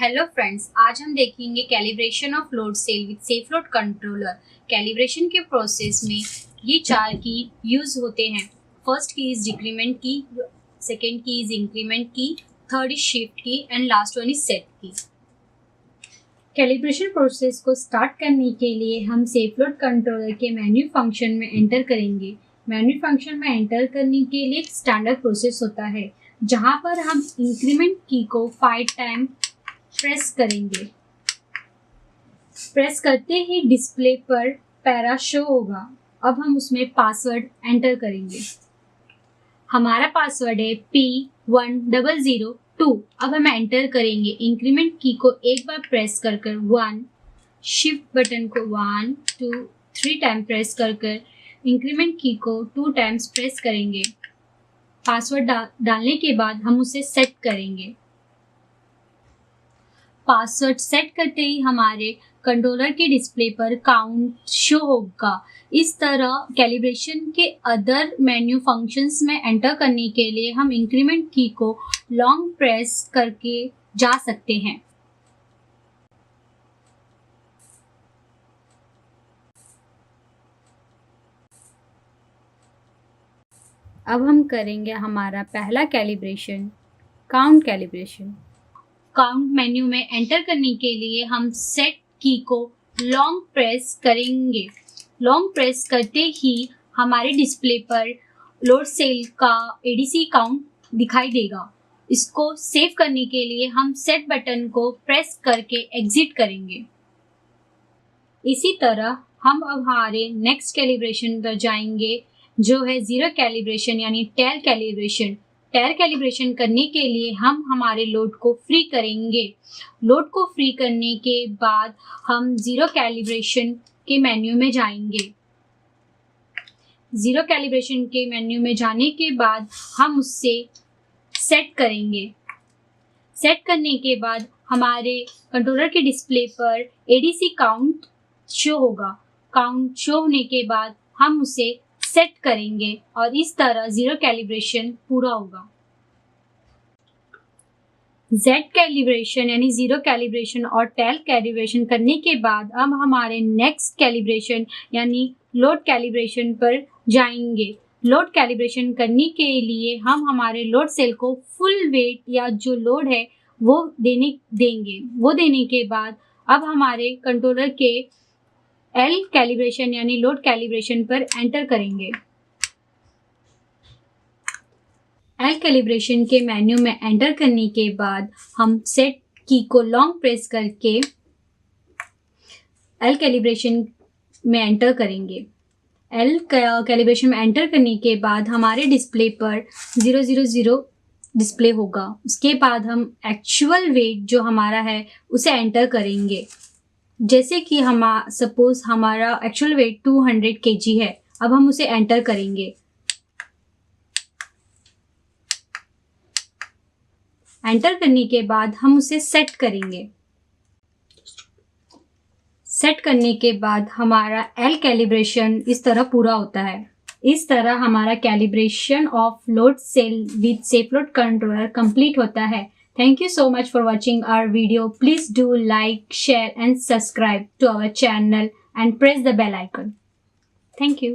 Hello friends, आज हम देखेंगे calibration of load cell with safe load controller. Calibration के प्रोसेस में ये 4 की यूज होते हैं। First key is decrement key, second key is increment key, third is shift key and last one is set key. Calibration process को start करने के लिए हम सेफ लोड कंट्रोलर के मेन्यू फंक्शन में एंटर करेंगे। मेन्यू फंक्शन में एंटर करने के लिए एक स्टैंडर्ड प्रोसेस होता है जहां पर हम इंक्रीमेंट की को 5 टाइम प्रेस करेंगे। प्रेस करते ही डिस्प्ले पर पैरा शो होगा। अब हम उसमें पासवर्ड एंटर करेंगे। हमारा पासवर्ड है P1002। अब हम एंटर करेंगे। इंक्रीमेंट की को एक बार प्रेस कर 1, शिफ्ट बटन को 1, 2, 3 टाइम प्रेस कर इंक्रीमेंट की को 2 टाइम्स प्रेस करेंगे। पासवर्ड डालने के बाद हम उसे सेट करेंगे। पासवर्ड सेट करते ही हमारे कंट्रोलर के डिस्प्ले पर काउंट शो होगा। इस तरह कैलिब्रेशन के अदर मेन्यू फंक्शंस में एंटर करने के लिए हम इंक्रीमेंट की को लॉन्ग प्रेस करके जा सकते हैं। अब हम करेंगे हमारा पहला calibration, count calibration. Count menu में एंटर करने के लिए हम सेट की को लॉन्ग प्रेस करेंगे। लॉन्ग प्रेस करते ही हमारे डिस्प्ले पर लोड सेल का एडीसी काउंट दिखाई देगा। इसको सेव करने के लिए हम सेट बटन को प्रेस करके एग्जिट करेंगे। इसी तरह हम अब हमारे नेक्स्ट कैलिब्रेशन पर जाएंगे जो है जीरो कैलिब्रेशन यानी टेल कैलिब्रेशन। टेल कैलिब्रेशन करने के लिए हम हमारे लोड को फ्री करेंगे। लोड को फ्री करने के बाद हम जीरो कैलिब्रेशन के मेन्यू में जाएंगे। जीरो कैलिब्रेशन के मेन्यू में जाने के बाद हम उससे सेट करेंगे। सेट करने के बाद हमारे कंट्रोलर के डिस्प्ले पर एडीसी काउंट शो होगा। काउंट शो होने के बाद हम उसे सेट करेंगे और इस तरह जीरो कैलिब्रेशन पूरा होगा। जेड कैलिब्रेशन यानी जीरो कैलिब्रेशन और टेल कैलिब्रेशन करने के बाद अब हमारे नेक्स्ट कैलिब्रेशन यानी लोड कैलिब्रेशन पर जाएंगे। लोड कैलिब्रेशन करने के लिए हम हमारे लोड सेल को फुल वेट या जो लोड है वो देंगे। वो देने के बाद अब हमारे कंट्रोलर के एल कैलिब्रेशन यानी लोड कैलिब्रेशन पर एंटर करेंगे। एल कैलिब्रेशन के मेन्यू में एंटर करने के बाद हम सेट की को लॉन्ग प्रेस करके एल कैलिब्रेशन में एंटर करेंगे। एल कैलिब्रेशन में एंटर करने के बाद हमारे डिस्प्ले पर 000 डिस्प्ले होगा। उसके बाद हम एक्चुअल वेट जो हमारा है उसे एंटर करेंगे। जैसे कि सपोज हमारा एक्चुअल वेट 200 kg है। अब हम उसे एंटर करेंगे। एंटर करने के बाद हम उसे सेट करेंगे। सेट करने के बाद हमारा एल कैलिब्रेशन इस तरह पूरा होता है। इस तरह हमारा calibration of load cell with safe load controller complete होता है। Thank you so much for watching our video. Please do like, share and subscribe to our channel and press the bell icon. Thank you.